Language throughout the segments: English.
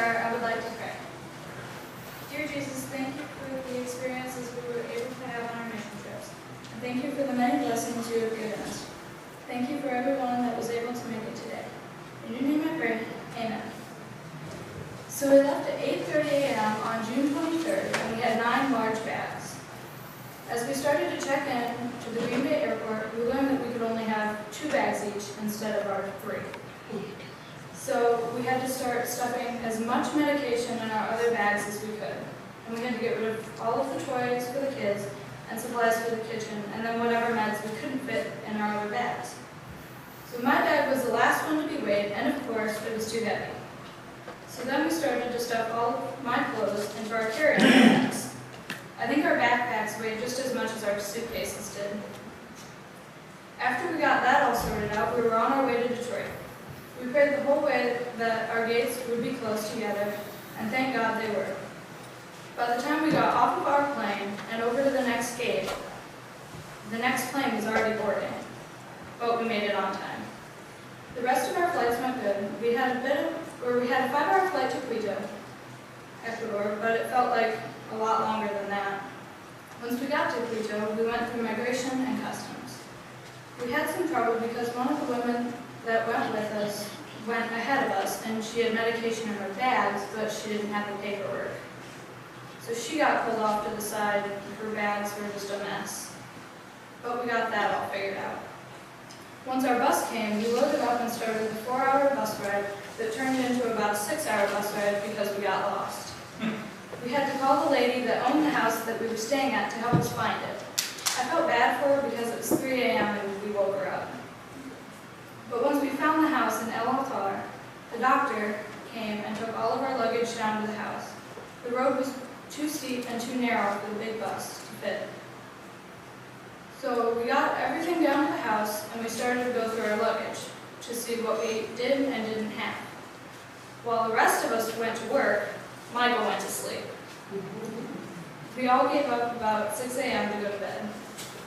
start, I would like to pray. Dear Jesus, thank you for the experiences we were able to have on our mission trips. And thank you for the many blessings you have given us. Thank you for everyone that was able to make it today. In your name I pray, amen. So we left at 8:30 a.m. on June 23rd, and we had 9 large bags. As we started to check in to the Green Bay airport, we learned that we could only have 2 bags each instead of our 3. So we had to start stuffing as much medication in our other bags as we could. And we had to get rid of all of the toys for the kids and supplies for the kitchen, and then whatever meds we couldn't fit in our other bags. So my bag was the last one to be weighed, and of course, it was too heavy. So then we started to stuff all of my clothes into our carry-on bags. I think our backpacks weighed just as much as our suitcases did. After we got that all sorted out, we were on our way to Detroit. We prayed the whole way that our gates would be closed together, and thank God they were. By the time we got off of our plane and over to the next gate, the next plane was already boarding, but we made it on time. The rest of our flights went good. We had a 5-hour flight to Quito, Ecuador, but it felt like a lot longer than that. Once we got to Quito, we went through migration and customs. We had some trouble because one of the women that went with us went ahead of us, and she had medication in her bags, but she didn't have the paperwork. So she got pulled off to the side, and her bags were just a mess. But we got that all figured out. Once our bus came, we loaded up and started the 4-hour bus ride that turned into about a 6-hour bus ride because we got lost. We had to call the lady that owned the house that we were staying at to help us find it. I felt bad for her because it was 3 a.m. and we woke her up. But once we found the house in El Altar, the doctor came and took all of our luggage down to the house. The road was too steep and too narrow for the big bus to fit. So we got everything down to the house, and we started to go through our luggage to see what we did and didn't have. While the rest of us went to work, Michael went to sleep. We all gave up about 6 a.m. to go to bed.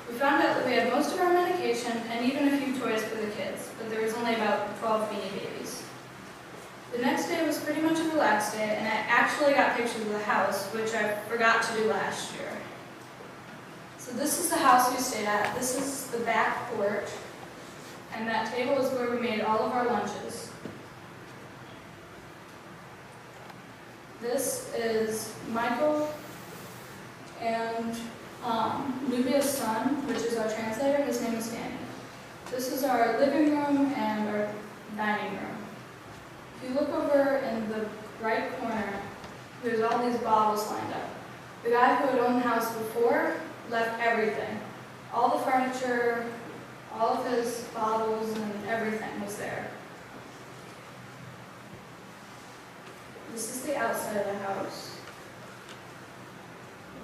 We found out that we had most of our medication and even a few toys for the kids, but there was only about 12 beanie babies. The next day was pretty much a relaxed day, and I actually got pictures of the house, which I forgot to do last year. So this is the house we stayed at. This is the back porch, and that table is where we made all of our lunches. This is Michael and Nubia's son, which is our translator. His name is Danny. This is our living room and our dining room. If you look over in the right corner, there's all these bottles lined up. The guy who had owned the house before left everything. All the furniture, all of his bottles, and everything was there. This is the outside of the house.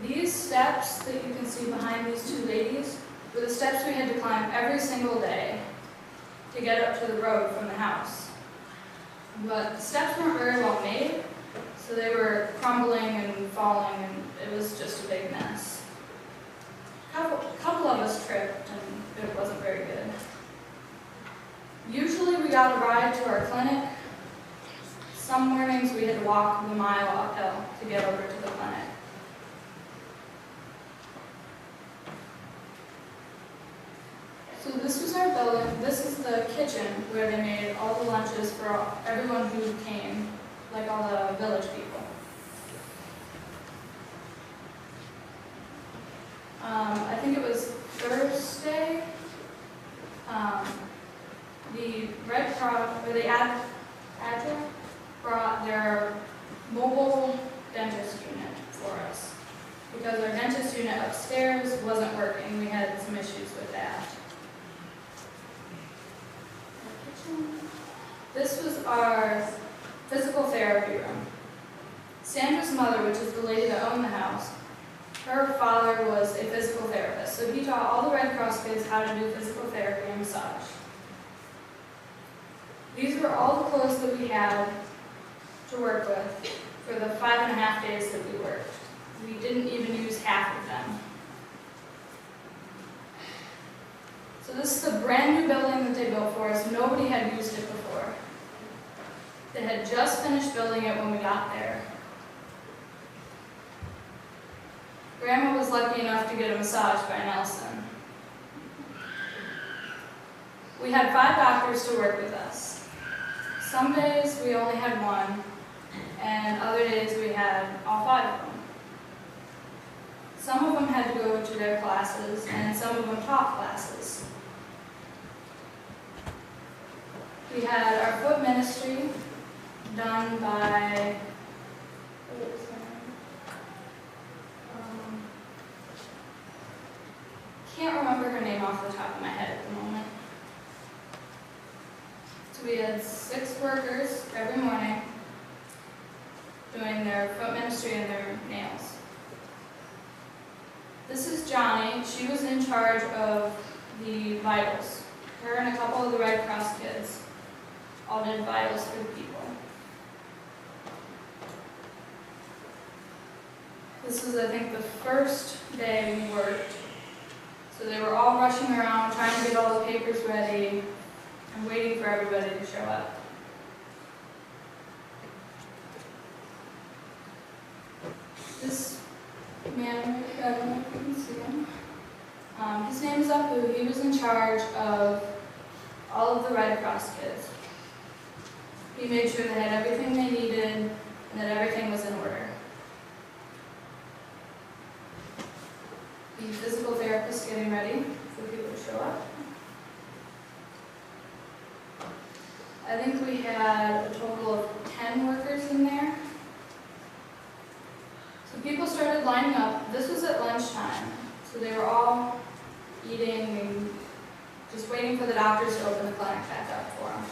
These steps that you can see behind these 2 ladies were the steps we had to climb every single day to get up to the road from the house. But the steps weren't very well made, so they were crumbling and falling, and it was just a big mess. A couple of us tripped, and it wasn't very good. Usually we got a ride to our clinic. Some mornings we had to walk the mile uphill to get over to the clinic. So this was our building. This is the kitchen where they made all the lunches for everyone who came, like all the village people. I think it was Thursday. The Red Cross, or the Adra, brought their mobile dentist unit for us because our dentist unit upstairs wasn't working. We had some issues with that. This was our physical therapy room. Sandra's mother, which is the lady that owned the house, her father was a physical therapist, so he taught all the Red Cross kids how to do physical therapy and massage. These were all the clothes that we had to work with for the 5.5 days that we worked. We didn't even use half of them. So this is a brand new building that they built for us. Nobody had used it before. They had just finished building it when we got there. Grandma was lucky enough to get a massage by Nelson. We had 5 doctors to work with us. Some days we only had one, and other days we had all 5 of them. Some of them had to go to their classes, and some of them taught classes. We had our foot ministry done by, can't remember her name off the top of my head at the moment. So we had 6 workers every morning doing their foot ministry and their nails. This is Johnny. She was in charge of the vitals. Her and a couple of the Red Cross kids all did vitals for the people. This was, I think, the first day we worked. So they were all rushing around, trying to get all the papers ready, and waiting for everybody to show up. This man, I don't know if you can see him. His name is Apu. He was in charge of all of the Red Cross kids. He made sure they had everything they needed and that everything was in order. The physical therapist getting ready for people to show up. I think we had a total of 10 workers in there. So people started lining up. This was at lunchtime. So they were all eating and just waiting for the doctors to open the clinic back up for them.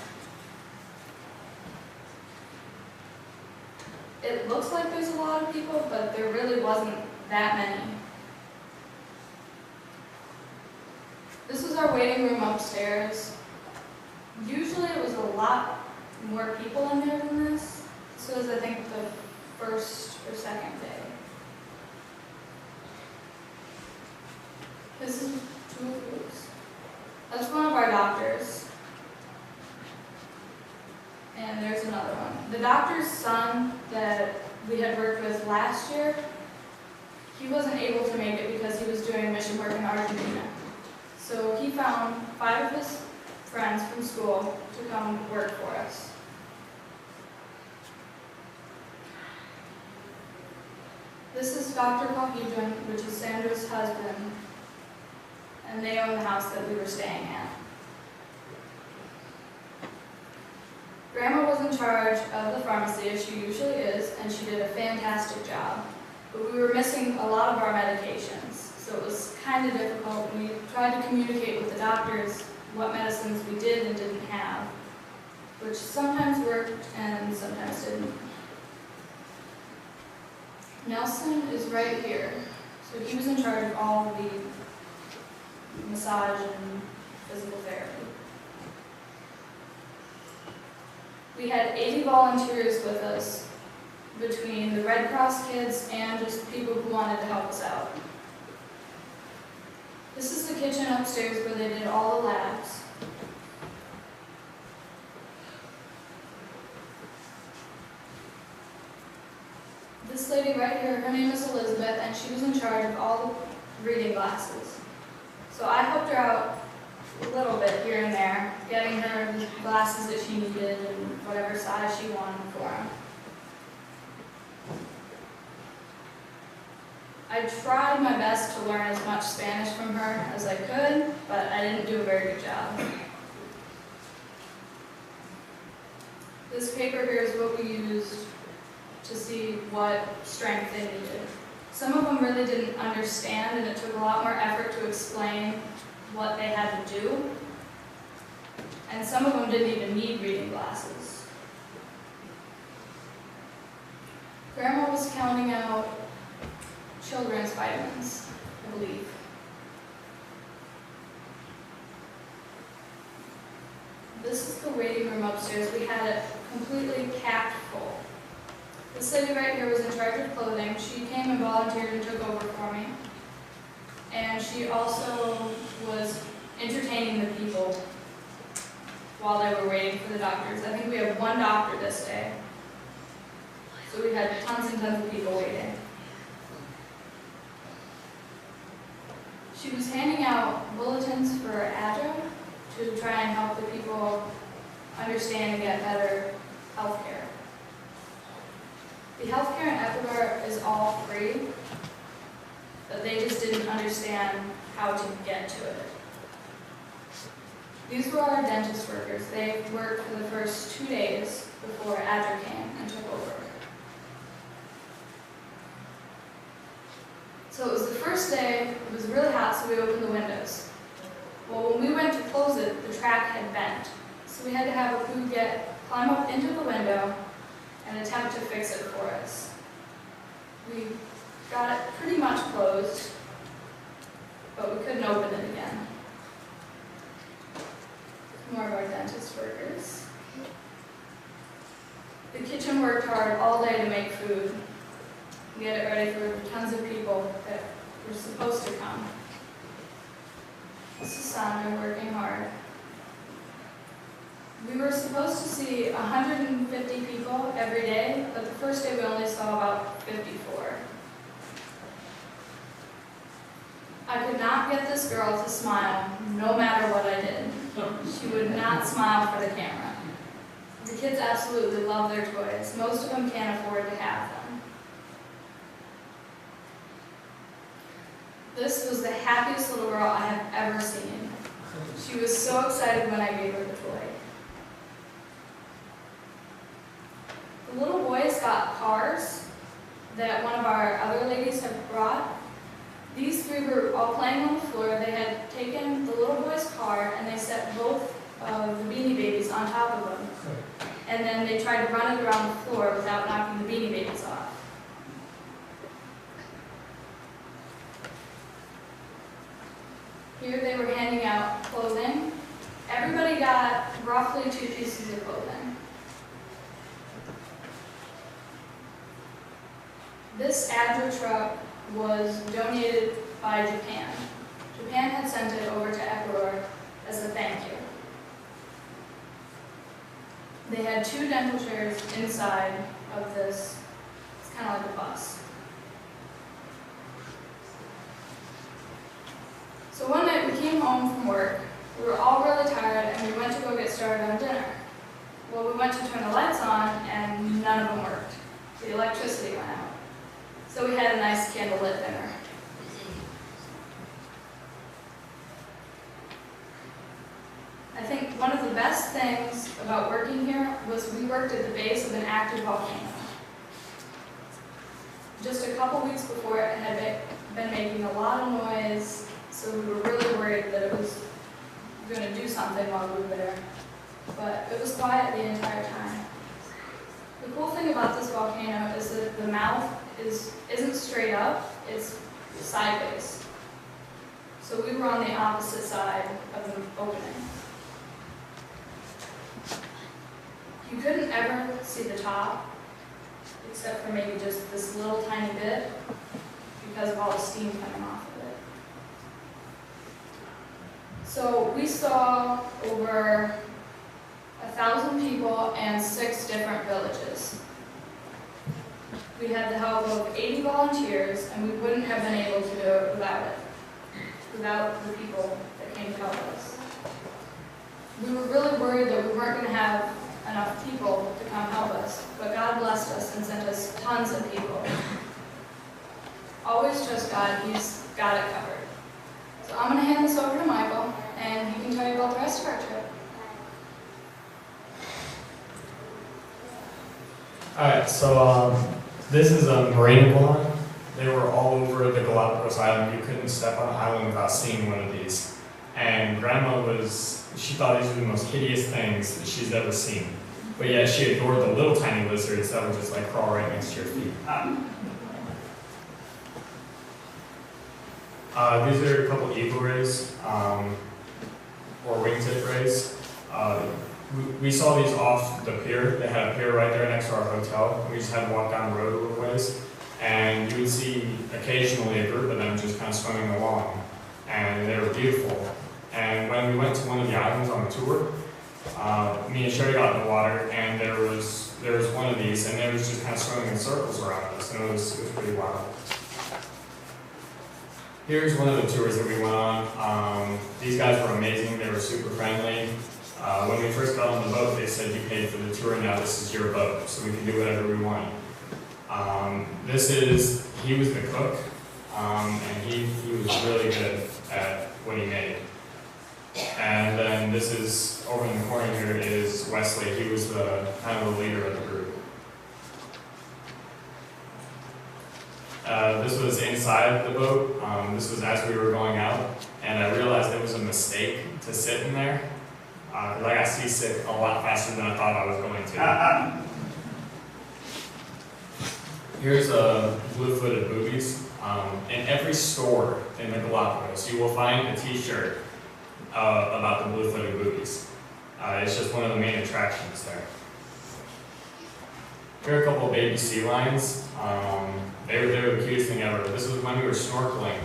It looks like there's a lot of people, but there really wasn't that many. This was our waiting room upstairs. Usually it was a lot more people in there than this. This was, I think, the first or second day. This is 2 groups. That's one of our doctors. And there's another one. The doctor's son that we had worked with last year, he wasn't able to make it because he was doing mission work in Argentina. So he found 5 of his friends from school to come work for us. This is Dr. Cohedron, which is Sandra's husband, and they own the house that we were staying at. Grandma was in charge of the pharmacy, as she usually is, and she did a fantastic job. But we were missing a lot of our medications, so it was kind of difficult. We tried to communicate with the doctors what medicines we did and didn't have, which sometimes worked and sometimes didn't. Nelson is right here. So he was in charge of all of the massage and physical therapy. We had 80 volunteers with us, between the Red Cross kids and just people who wanted to help us out. This is the kitchen upstairs where they did all the labs. This lady right here, her name is Elizabeth, and she was in charge of all the reading glasses. So I helped her out a little bit here and there, getting her the glasses that she needed and whatever size she wanted for them. I tried my best to learn as much Spanish from her as I could, but I didn't do a very good job. This paper here is what we used to see what strength they needed. Some of them really didn't understand, and it took a lot more effort to explain what they had to do. And some of them didn't even need reading glasses. Grandma was counting out children's vitamins, I believe. This is the waiting room upstairs. We had it completely capped full. This lady right here was in charge of clothing. She came and volunteered and took over for me. And she also was entertaining the people. while they were waiting for the doctors. I think we had one doctor this day. So we had tons and tons of people waiting. She was handing out bulletins for ADRA to try and help the people understand and get better health care. The health care in Ecuador is all free, but they just didn't understand how to get to it. These were our dentist workers. They worked for the first 2 days before ADRA came and took over. So it was the first day, it was really hot, so we opened the windows. Well, when we went to close it, the track had bent. So we had to have a crew climb up into the window and attempt to fix it for us. We got it pretty much closed, but we couldn't open it again. More of our dentist workers. The kitchen worked hard all day to make food. We had it ready for tons of people that were supposed to come. This is Sandra working hard. We were supposed to see 150 people every day, but the first day we only saw about 54. I could not get this girl to smile, no matter what I did. She would not smile for the camera. The kids absolutely love their toys. Most of them can't afford to have them. This was the happiest little girl I have ever seen. She was so excited when I gave her the toy. The little boys got cars that one of our other ladies had brought. These three were all playing on the floor. They had taken the little boy's car and they set both of the Beanie Babies on top of them. And then they tried to run it around the floor without knocking the Beanie Babies off. Here they were handing out clothing. Everybody got roughly 2 pieces of clothing. This ADRA truck was donated by Japan. Japan had sent it over to Ecuador as a thank you. They had 2 dental chairs inside of this. It's kind of like a bus. So one night we came home from work. We were all really tired and we went to go get started on dinner. Well, we went to turn the lights on and none of them worked. The electricity went out. So we had a nice candlelit dinner. I think one of the best things about working here was we worked at the base of an active volcano. Just a couple weeks before, it had been making a lot of noise, so we were really worried that it was going to do something while we were there. But it was quiet the entire time. The cool thing about this volcano is that the mouth isn't straight up, it's sideways. So we were on the opposite side of the opening. You couldn't ever see the top, except for maybe just this little tiny bit, because of all the steam coming off of it. So we saw over 1,000 people and 6 different villages. We had the help of 80 volunteers, and we wouldn't have been able to do it, without the people that came to help us. We were really worried that we weren't going to have enough people to come help us, but God blessed us and sent us tons of people. Always trust God, He's got it covered. So I'm going to hand this over to Michael, and he can tell you about the rest of our trip. Alright, so this is a marine iguana. They were all over the Galapagos Island. You couldn't step on an island without seeing one of these. And Grandma she thought these were the most hideous things that she's ever seen. But yet she adored the little tiny lizards that would just like crawl right next to your feet. These are a couple eagle rays, or wingtip rays. We saw these off the pier. They had a pier right there next to our hotel. We just had to walk down the road a little ways. And you would see occasionally a group of them just kind of swimming along. And they were beautiful. And when we went to one of the islands on the tour, Me and Sherry got in the water, and there was one of these, and it was just kind of swimming in circles around us, and it was pretty wild. Here's one of the tours that we went on. These guys were amazing. They were super friendly. When we first got on the boat, they said, you paid for the tour, now this is your boat, so we can do whatever we want. He was the cook, and he was really good at what he made. And then this is, over in the corner here, is Wesley. He was kind of the leader of the group. This was inside the boat. This was as we were going out, and I realized it was a mistake to sit in there. Because I got seasick a lot faster than I thought I was going to. Here's blue-footed boobies. In every store in the Galapagos, you will find a T-shirt about the blue-footed boobies. It's just one of the main attractions there. Here are a couple of baby sea lions. They were the cutest thing ever. This was when we were snorkeling,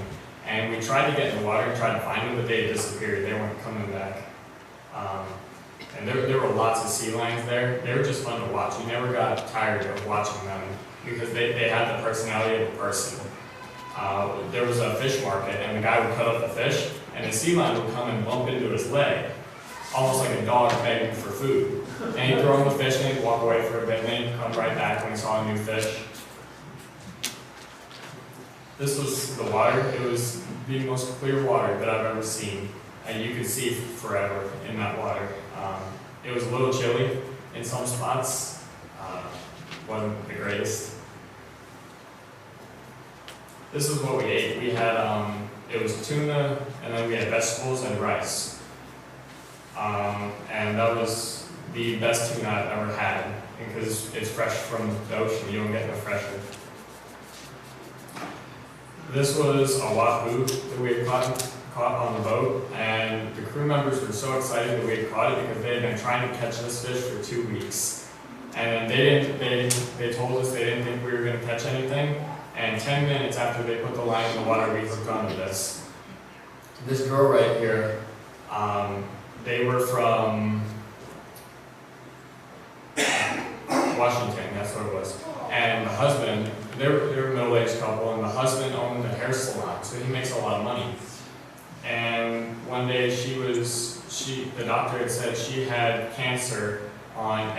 and we tried to get in the water and tried to find them, but they had disappeared. They weren't coming back. And there were lots of sea lions there. They were just fun to watch. You never got tired of watching them because they had the personality of a person. There was a fish market, and the guy would cut up the fish, and the sea lion would come and bump into his leg, almost like a dog begging for food. And he'd throw him the fish, and he'd walk away for a bit, and then he'd come right back when he saw a new fish. This was the water. It was the most clear water that I've ever seen. And you could see forever in that water. It was a little chilly in some spots. Wasn't the greatest. This is what we ate. We had, it was tuna, and then we had vegetables and rice. And that was the best tuna I've ever had, because it's fresh from the ocean. You don't get no fresher. This was a wahoo that we had caught on the boat, and the crew members were so excited that we had caught it because they had been trying to catch this fish for 2 weeks. And they told us they didn't think we were going to catch anything, and 10 minutes after they put the line in the water, we hooked onto this. This girl right here, they were from Washington, that's what it was. And the husband, they were a middle-aged couple, and the husband owned a hair salon, so he makes a lot of money. And one day the doctor had said she had cancer on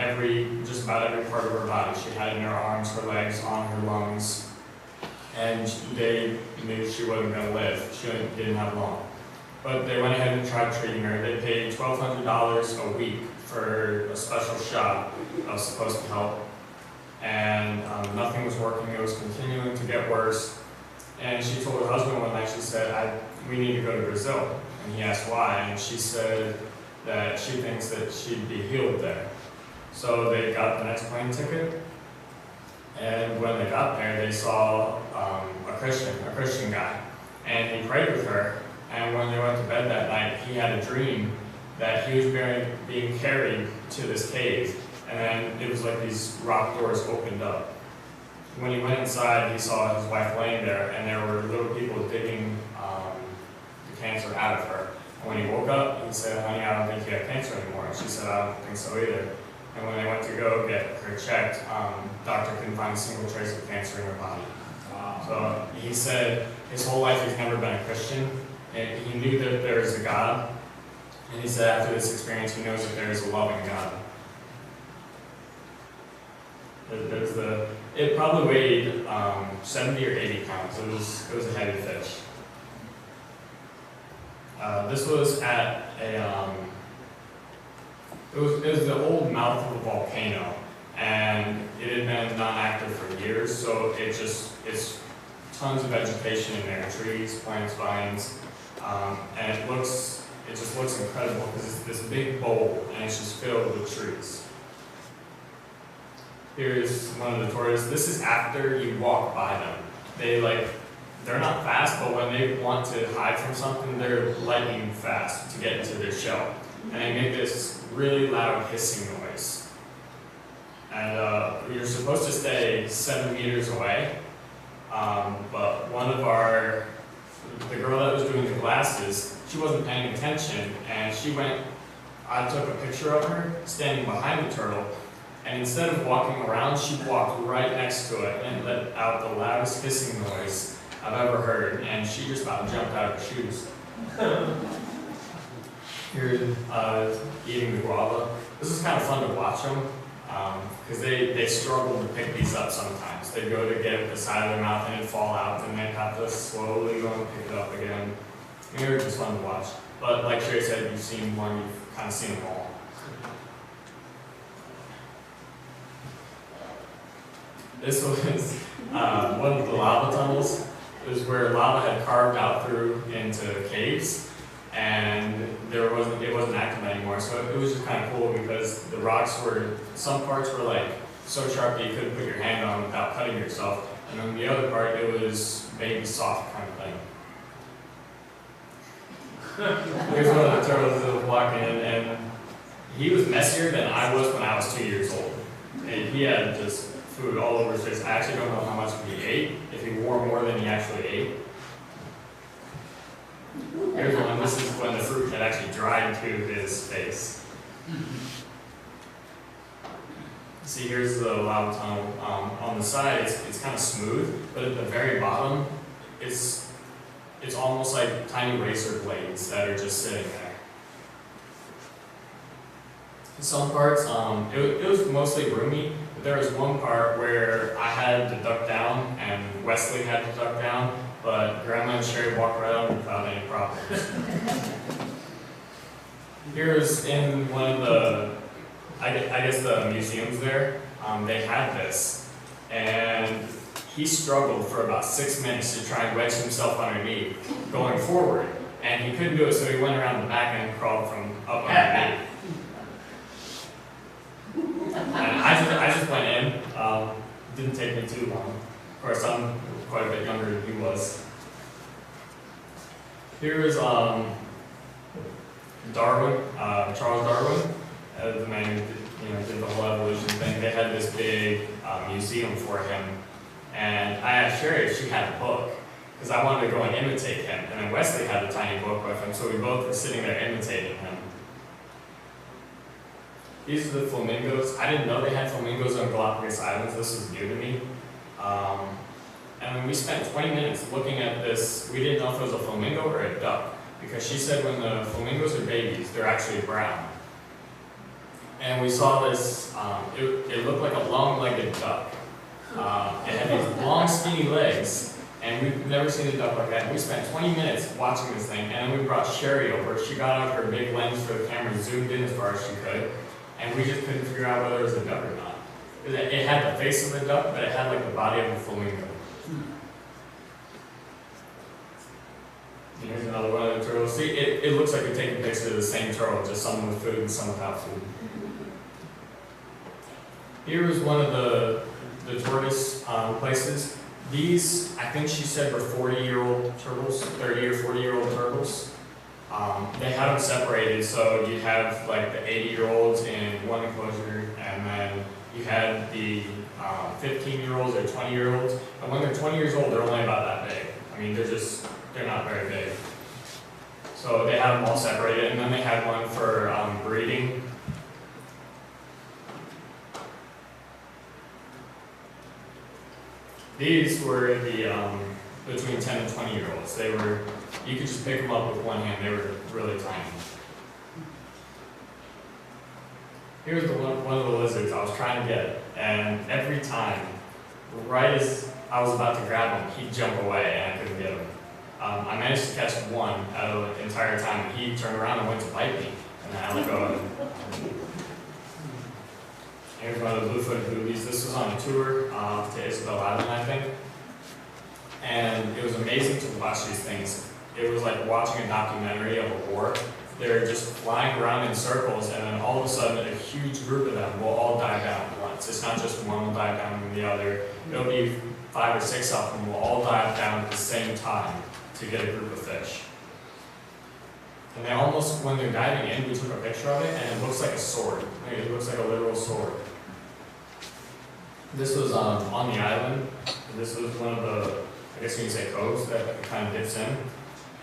just about every part of her body. She had it in her arms, her legs, on her lungs. And they knew she wasn't going to live. She didn't have long. But they went ahead and tried treating her. They paid $1,200 a week for a special shot that was supposed to help. And nothing was working. It was continuing to get worse. And she told her husband one night, she said, we need to go to Brazil. And he asked why, and she said that she thinks that she'd be healed there. So they got the next plane ticket, and when they got there, they saw a Christian guy. And he prayed with her, and when they went to bed that night, he had a dream that he was being carried to this cave, and then it was like these rock doors opened up. When he went inside, he saw his wife laying there, and there were little people digging the cancer out of her. And when he woke up, he said, honey, I don't think you have cancer anymore. And she said, I don't think so either. And when they went to go get her checked, doctor couldn't find a single trace of cancer in her body. Wow. So he said his whole life he's never been a Christian, and he knew that there is a God. And he said after this experience, he knows that there is a loving God. It probably weighed 70 or 80 pounds. It was a heavy fish. This was at it was the old mouth of a volcano, and it had been non-active for years, so it's tons of vegetation in there, trees, plants, vines, and it just looks incredible because it's this big bowl and it's just filled with trees. Here's one of the tortoises. This is after you walk by them. They're not fast, but when they want to hide from something, they're lightning fast to get into their shell. And they make this really loud hissing noise. And you're supposed to stay 7 meters away, but the girl that was doing the glasses, she wasn't paying attention, and she went I took a picture of her standing behind the turtle, and instead of walking around, she walked right next to it and let out the loudest hissing noise I've ever heard, and she just about jumped out of her shoes. Here, eating the guava. This is kind of fun to watch them, because they struggle to pick these up sometimes. They go to get it at the side of their mouth and it'd fall out, and they have to slowly go and pick it up again. And they're just fun to watch. But like Sherry said, you've seen one, you've kind of seen them all. This was one of the lava tunnels. It was where lava had carved out through into caves, and it wasn't active anymore. So it was just kind of cool because the rocks some parts were like so sharp that you couldn't put your hand on without cutting yourself, and then the other part it was baby soft kind of thing. Here's one of the turtles that was walking in, and he was messier than I was when I was 2 years old. And he had just food all over his face. I actually don't know how much he ate, if he wore more than he actually ate. Here's one. This is when the fruit had actually dried to his face. See, here's the lava tunnel. On the side, it's kind of smooth, but at the very bottom, it's almost like tiny razor blades that are just sitting there. Some parts, it was mostly roomy, but there was one part where I had to duck down and Wesley had to duck down, but Grandma and Sherry walked right on without any problems. Here's in one of the, I guess the museums there, they had this, and he struggled for about 6 minutes to try and wedge himself underneath, going forward, and he couldn't do it, so he went around the back and crawled from up underneath. And I just went in. Didn't take me too long. Of course, I'm quite a bit younger than he was. Here's Darwin, Charles Darwin, the man who did the whole evolution thing. They had this big museum for him, and I asked Sherry if she had a book because I wanted to go and imitate him. And then Wesley had a tiny book with him, so we both were sitting there imitating him. These are the flamingos. I didn't know they had flamingos on Galapagos Islands. This was new to me. And we spent 20 minutes looking at this. We didn't know if it was a flamingo or a duck, because she said when the flamingos are babies, they're actually brown. And we saw this, it looked like a long-legged duck. It had these long, skinny legs, and we've never seen a duck like that. And we spent 20 minutes watching this thing, and then we brought Sherry over. She got out her big lens for the camera and zoomed in as far as she could. And we just couldn't figure out whether it was a duck or not. It had the face of a duck, but it had like the body of a flamingo. Here's another one of the turtles. See, it looks like you're taking pictures of the same turtle, just some with food and some without food. Here is one of the tortoise places. These, I think she said, were 40-year-old turtles, 30 or 40-year-old turtles. They had them separated, so you have like the 80-year-olds in one enclosure, and then you had the 15-year-olds or 20-year-olds. And when they're 20 years old, they're only about that big. I mean, they're not very big. So they had them all separated, and then they had one for breeding. These were the between 10 and 20-year-olds. You could just pick them up with one hand. They were really tiny. Here's one of the lizards I was trying to get, and every time, right as I was about to grab him, he'd jump away and I couldn't get him. I managed to catch one out of the entire time, and he turned around and went to bite me, and then I let go of him. Here's one of the blue-footed boobies. This was on a tour to Isabel Island, I think. And it was amazing to watch these things. It was like watching a documentary of a war. They're just flying around in circles, and then all of a sudden a huge group of them will all dive down at once. It's not just one will dive down and the other. It'll be 5 or 6 of them will all dive down at the same time to get a group of fish. And they almost, when they're diving in, we took a picture of it, and it looks like a sword. It looks like a literal sword. This was on the island. This was one of the, I guess you could say, coves that kind of dips in.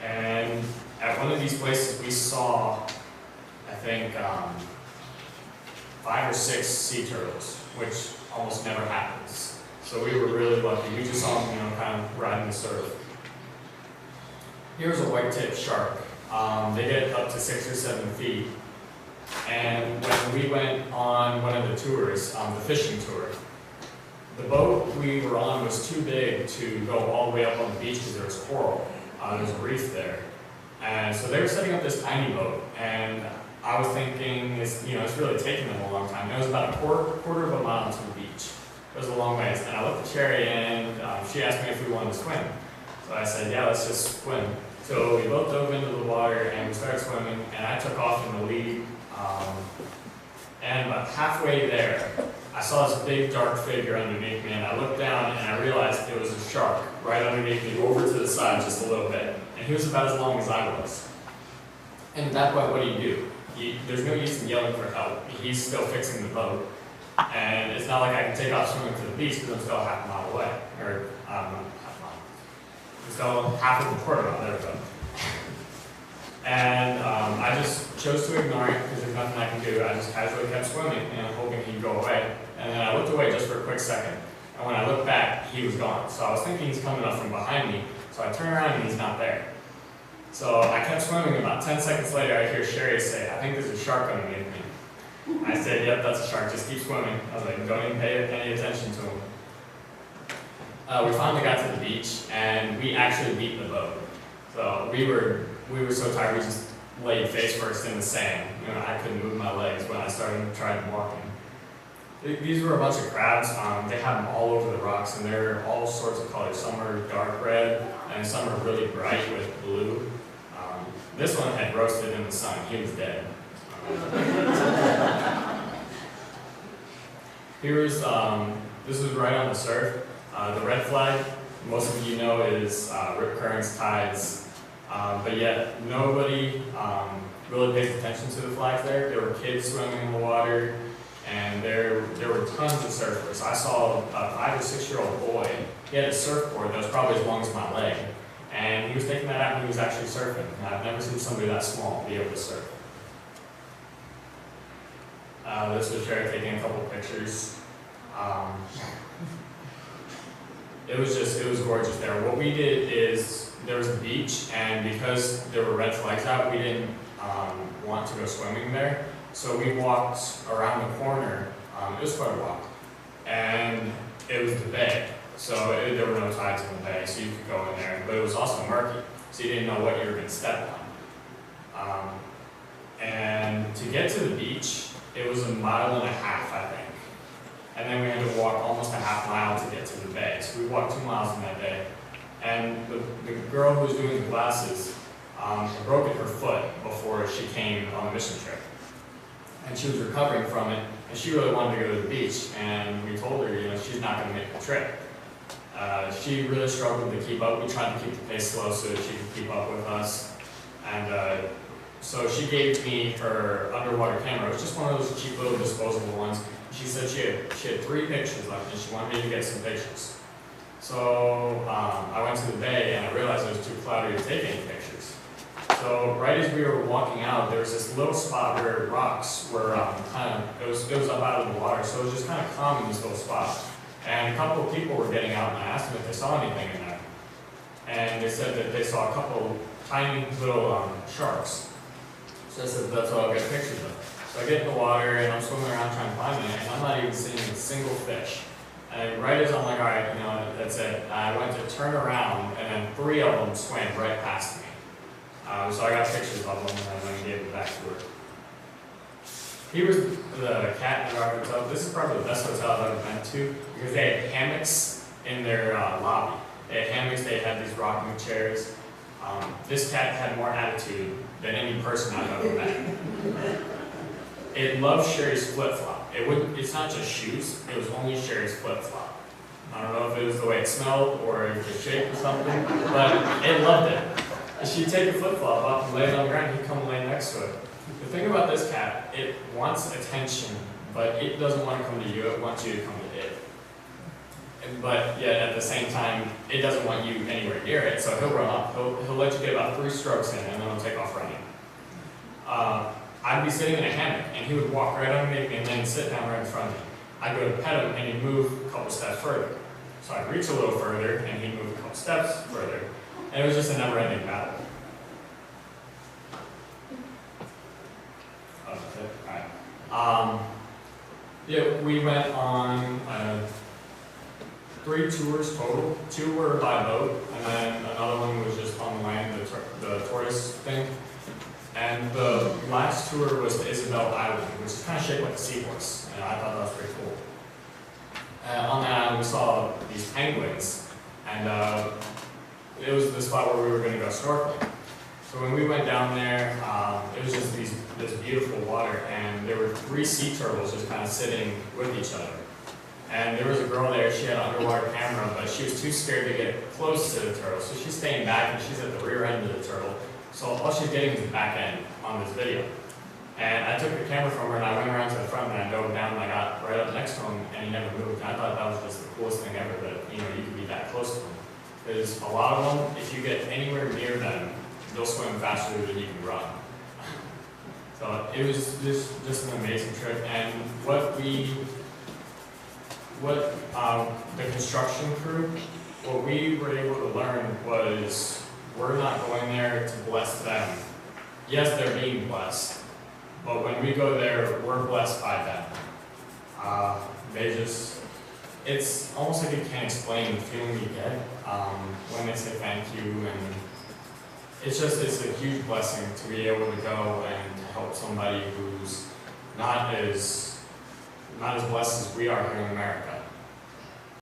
And at one of these places, we saw I think, 5 or 6 sea turtles, which almost never happens. So we were really lucky. We just saw them, kind of riding the surf. Here's a white-tipped shark. They get up to 6 or 7 feet. And when we went on one of the tours, the fishing tour, the boat we were on was too big to go all the way up on the beach because there was coral. There's a reef there. And so they were setting up this tiny boat, and I was thinking, it's really taking them a long time. It was about a quarter of a mile to the beach. It was a long ways. And I looked at Cherry, and she asked me if we wanted to swim. So I said, yeah, let's just swim. So we both dove into the water, and we started swimming, and I took off in the lead. And about halfway there, I saw this big dark figure underneath me, and I looked down and I realized it was a shark right underneath me, over to the side just a little bit. And he was about as long as I was. And at that point, what do? There's no use in yelling for help. He's still fixing the boat. And it's not like I can take off swimming to the beach because I'm still half a mile away. Or, not half a mile. I'm still half of the quarter mile, there we go. And I just chose to ignore it because there's nothing I can do. I just casually kept swimming, hoping he'd go away. And then I looked away just for a quick second. And when I looked back, he was gone. So I was thinking he's coming up from behind me. So I turned around and he's not there. So I kept swimming. About 10 seconds later, I hear Sherry say, I think there's a shark underneath me. I said, yep, that's a shark. Just keep swimming. I was like, don't even pay any attention to him. We finally got to the beach, and we actually beat the boat. So we were so tired, we just laid face first in the sand. I couldn't move my legs when I tried walking. These were a bunch of crabs. They have them all over the rocks, and they're all sorts of colors. Some are dark red, and some are really bright with blue. This one had roasted in the sun. He was dead. This is right on the surf. The red flag, most of you know, is rip currents, tides. But yet, nobody really pays attention to the flags there. There were kids swimming in the water, and there were tons of surfers. I saw a 5 or 6-year-old boy. He had a surfboard that was probably as long as my leg, and he was taking that out and he was actually surfing. And I've never seen somebody that small be able to surf. This was Sherry taking a couple of pictures. It was gorgeous there. What we did is, there was a beach, and because there were red flags out, we didn't want to go swimming there. So we walked around the corner. It was quite a walk. And it was the bay. So there were no tides in the bay, so you could go in there. But it was also murky, so you didn't know what you were going to step on. And to get to the beach, it was 1.5 miles, I think. And then we had to walk almost a half mile to get to the bay. So we walked 2 miles in that day. And the girl who was doing the glasses had broken her foot before she came on the mission trip. And she was recovering from it, and she really wanted to go to the beach. And we told her, she's not going to make the trip. She really struggled to keep up. We tried to keep the pace slow so that she could keep up with us. And so she gave me her underwater camera. It was just one of those cheap little disposable ones. She said she had 3 pictures left, and she wanted me to get some pictures. So I went to the bay, and I realized it was too cloudy to take any pictures. So right as we were walking out, there was this little spot where rocks were it was up out of the water, so it was just kind of calm in this little spot. And a couple of people were getting out, and I asked them if they saw anything in there. And they said that they saw a couple tiny little sharks. So I said, that's what I'll get pictures of. So I get in the water, and I'm swimming around trying to find it, and I'm not even seeing a single fish. And right as I'm like, all right, that's it, I went to turn around, and then 3 of them swam right past me. So I got pictures of them, and then gave it back to her. Here was the cat in our hotel. This is probably the best hotel I've ever been to, because they had hammocks in their lobby. They had hammocks, they had these rocking chairs. This cat had more attitude than any person I've ever met. It loved Sherry's flip-flop. It's not just shoes, it was only Sherry's flip-flop. I don't know if it was the way it smelled or if the shape or something, but it loved it. She'd take a flip-flop off and lay it on the ground, he'd come and lay next to it. The thing about this cat, it wants attention, but it doesn't want to come to you, it wants you to come to it. But yet at the same time, it doesn't want you anywhere near it, so he'll run off. He'll let you get about 3 strokes in, and then he'll take off running. I I'd be sitting in a hammock, and he would walk right underneath me and then sit down right in front of me. I'd go to pet him, and he'd move a couple steps further. So I'd reach a little further, and he'd move a couple steps further. And it was just a never-ending battle. Oh, that's it? All right. Yeah, we went on 3 tours total. 2 were by boat, and then another one was just on the land, the tourist thing. And the last tour was to Isabel Island, which is kind of shaped like a seahorse, and I thought that was pretty cool. On that island, we saw these penguins, and it was the spot where we were going to go snorkeling. So when we went down there, it was just this beautiful water, and there were 3 sea turtles just kind of sitting with each other. And there was a girl there, she had an underwater camera, but she was too scared to get close to the turtle, so she's staying back, and she's at the rear end of the turtle. So all she's getting is the back end on this video. And I took the camera from her, and I went around to the front, and I dove down, and I got right up next to him, and he never moved. And I thought that was just the coolest thing ever, that you could be that close to them. Because a lot of them, if you get anywhere near them, they'll swim faster than you can run. So it was just an amazing trip. And the construction crew, what we were able to learn was we're not going there to bless them. Yes, they're being blessed, but when we go there, we're blessed by them. It's almost like you can't explain the feeling you get when they say thank you, and it's a huge blessing to be able to go and to help somebody who's not as blessed as we are here in America.